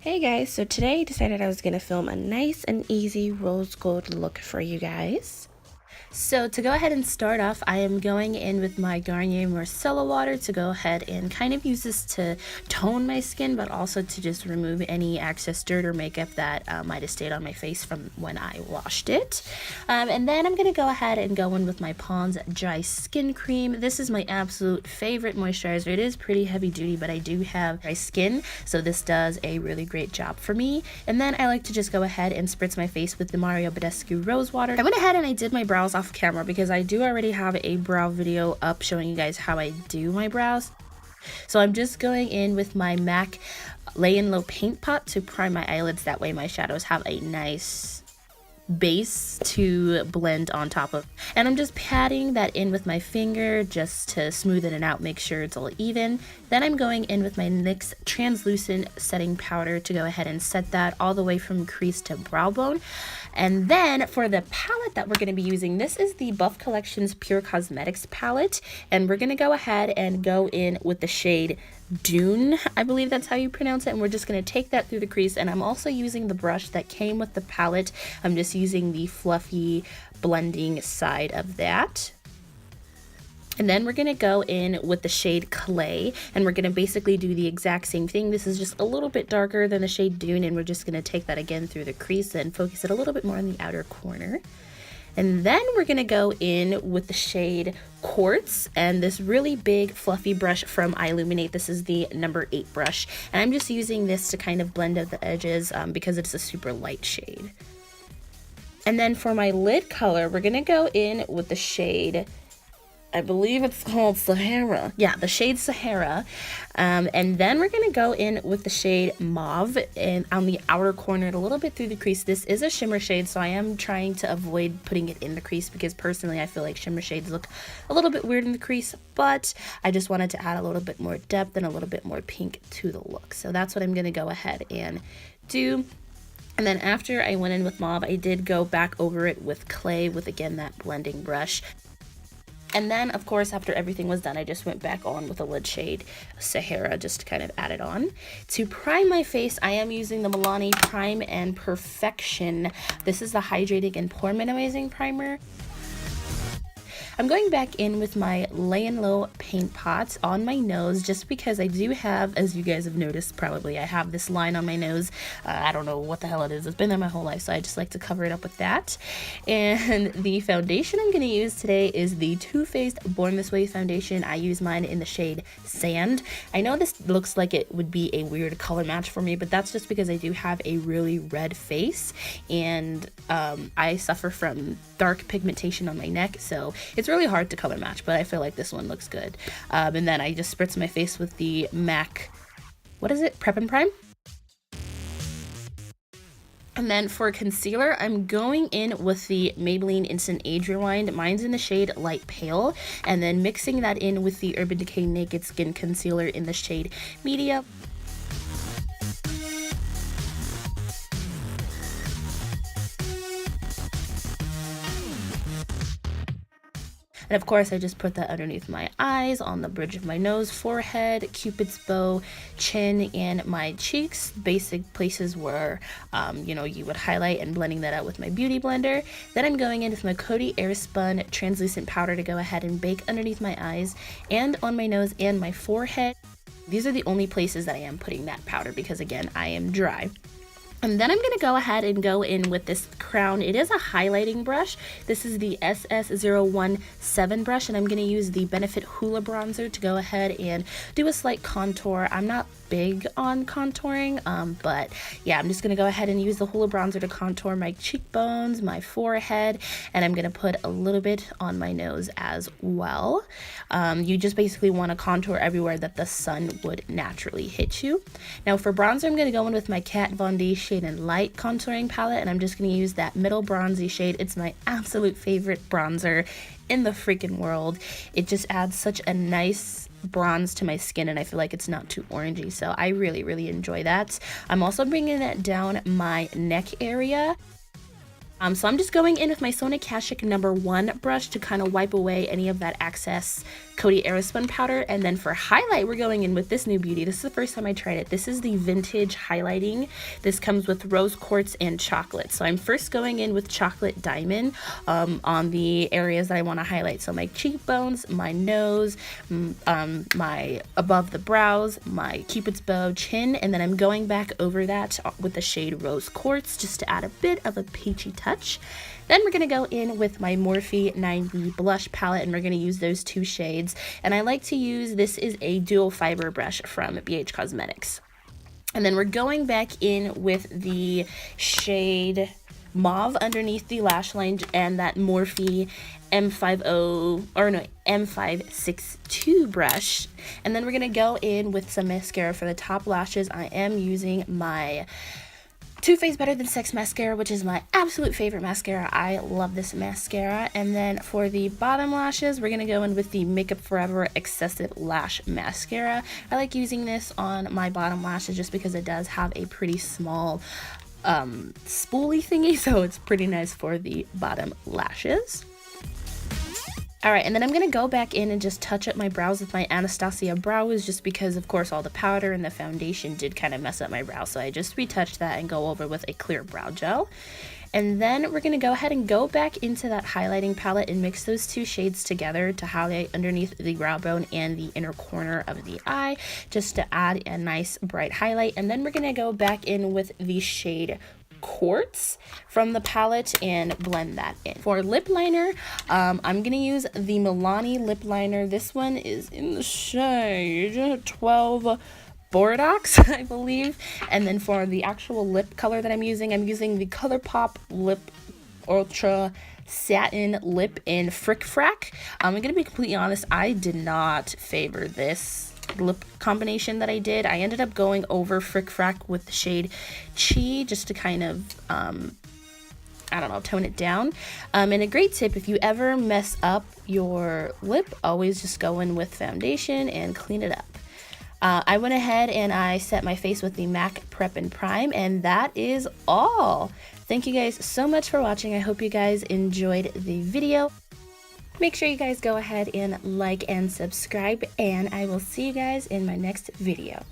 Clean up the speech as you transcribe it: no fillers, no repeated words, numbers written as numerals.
Hey guys, so today I decided I was going to film a nice and easy rose gold look for you guys. So to go ahead and start off, I am going in with my Garnier Micellar water to go ahead and kind of use this to tone my skin, but also to just remove any excess dirt or makeup that might have stayed on my face from when I washed it. And then I'm going to go ahead and go in with my Pond's Dry Skin Cream. This is my absolute favorite moisturizer. It is pretty heavy duty, but I do have dry skin, so this does a really great job for me. And then I like to just go ahead and spritz my face with the Badescu Rose Water. I went ahead and I did my brows off camera because I do already have a brow video up showing you guys how I do my brows. So I'm just going in with my MAC Layin Low paint pot to prime my eyelids. That way my shadows have a nice base to blend on top of, and I'm just patting that in with my finger just to smoothen it out, make sure it's all even. Then I'm going in with my NYX translucent setting powder to go ahead and set that all the way from crease to brow bone. And then for the palette that we're going to be using, this is the Buff Collections Pure Cosmetics palette, and we're going to go ahead and go in with the shade Dune, I believe that's how you pronounce it, and we're just going to take that through the crease. And I'm also using the brush that came with the palette. I'm just using the fluffy blending side of that. And then we're going to go in with the shade Clay, and we're going to basically do the exact same thing. This is just a little bit darker than the shade Dune, and we're just going to take that again through the crease and focus it a little bit more on the outer corner. And then we're going to go in with the shade Quartz and this really big fluffy brush from iLuminate. This is the number 8 brush, and I'm just using this to kind of blend out the edges because it's a super light shade. And then for my lid color, we're going to go in with the shade, I believe it's called Sahara. Yeah, the shade Sahara. And then we're going to go in with the shade Mauve and on the outer corner, a little bit through the crease. This is a shimmer shade, so I am trying to avoid putting it in the crease because personally I feel like shimmer shades look a little bit weird in the crease, but I just wanted to add a little bit more depth and a little bit more pink to the look. So that's what I'm going to go ahead and do. And then after I went in with Mauve, I did go back over it with Clay with, again, that blending brush. And then, of course, after everything was done, I just went back on with a lid shade Sahara just to kind of add it on. To prime my face, I am using the Milani Prime and Perfection. This is the Hydrating and Pore Minimizing Primer. I'm going back in with my Layin Low paint pot on my nose just because I do have, as you guys have noticed probably, I have this line on my nose. I don't know what the hell it is. It's been there my whole life, so I just like to cover it up with that. And the foundation I'm going to use today is the Too Faced Born This Way foundation. I use mine in the shade Sand. I know this looks like it would be a weird color match for me, but that's just because I do have a really red face, and I suffer from dark pigmentation on my neck, so it's really hard to color match, but I feel like this one looks good. And then I just spritz my face with the MAC, what is it, Prep and Prime? And then for concealer, I'm going in with the Maybelline Instant Age Rewind. Mine's in the shade Light Pale, and then mixing that in with the Urban Decay Naked Skin Concealer in the shade Medium. And of course, I just put that underneath my eyes, on the bridge of my nose, forehead, cupid's bow, chin, and my cheeks. Basic places where, you would highlight, and blending that out with my beauty blender. Then I'm going in with my Coty Airspun translucent powder to go ahead and bake underneath my eyes and on my nose and my forehead. These are the only places that I am putting that powder because, again, I am dry. And then I'm going to go ahead and go in with this crown. It is a highlighting brush. This is the SS017 brush, and I'm going to use the Benifit Hoola bronzer to go ahead and do a slight contour. I'm not big on contouring, but yeah, I'm just going to go ahead and use the Hoola bronzer to contour my cheekbones, my forehead, and I'm going to put a little bit on my nose as well. You just basically want to contour everywhere that the sun would naturally hit you. Now for bronzer, I'm going to go in with my Kat Von D Shade and Light contouring palette, and I'm just going to use that middle bronzy shade. It's my absolute favorite bronzer in the freaking world. It just adds such a nice bronze to my skin, and I feel like it's not too orangey, so I really enjoy that. I'm also bringing that down my neck area. So I'm just going in with my Sony Kashuk number 1 brush to kind of wipe away any of that excess Coty Airspun powder. And then for highlight, we're going in with this new beauty. This is the first time I tried it. This is the Vintage Highlighting. This comes with rose quartz and chocolate. So I'm first going in with chocolate diamond on the areas that I want to highlight. So my cheekbones, my nose, my above the brows, my cupid's bow, chin, and then I'm going back over that with the shade Rose Quartz just to add a bit of a peachy touch. Then we're going to go in with my Morphe 9B blush palette, and we're going to use those two shades. And I like to use, this is a dual fiber brush from BH Cosmetics. And then we're going back in with the shade Mauve underneath the lash line and that Morphe M562 brush. And then we're going to go in with some mascara for the top lashes. I am using my Too Faced Better Than Sex Mascara, which is my absolute favorite mascara. I love this mascara. And then for the bottom lashes, we're going to go in with the Makeup Forever Excessive Lash Mascara. I like using this on my bottom lashes just because it does have a pretty small spoolie thingy, so it's pretty nice for the bottom lashes. Alright, and then I'm going to go back in and just touch up my brows with my Anastasia Brow Wiz, just because, of course, all the powder and the foundation did kind of mess up my brows. So I just retouched that and go over with a clear brow gel. And then we're going to go ahead and go back into that highlighting palette and mix those two shades together to highlight underneath the brow bone and the inner corner of the eye, just to add a nice bright highlight. And then we're going to go back in with the shade Quartz from the palette and blend that in. For lip liner, I'm going to use the Milani lip liner. This one is in the shade 12 Bordeaux, I believe. And then for the actual lip color that I'm using the ColourPop Lip Ultra Satin Lip in Frack. I'm going to be completely honest, I did not favor this lip combination that I did. I ended up going over Frack with the shade Chi just to kind of I don't know, tone it down. And a great tip, if you ever mess up your lip, always just go in with foundation and clean it up. I went ahead and I set my face with the MAC Prep and Prime, and that is all. Thank you guys so much for watching. I hope you guys enjoyed the video. Make sure you guys go ahead and like and subscribe, and I will see you guys in my next video.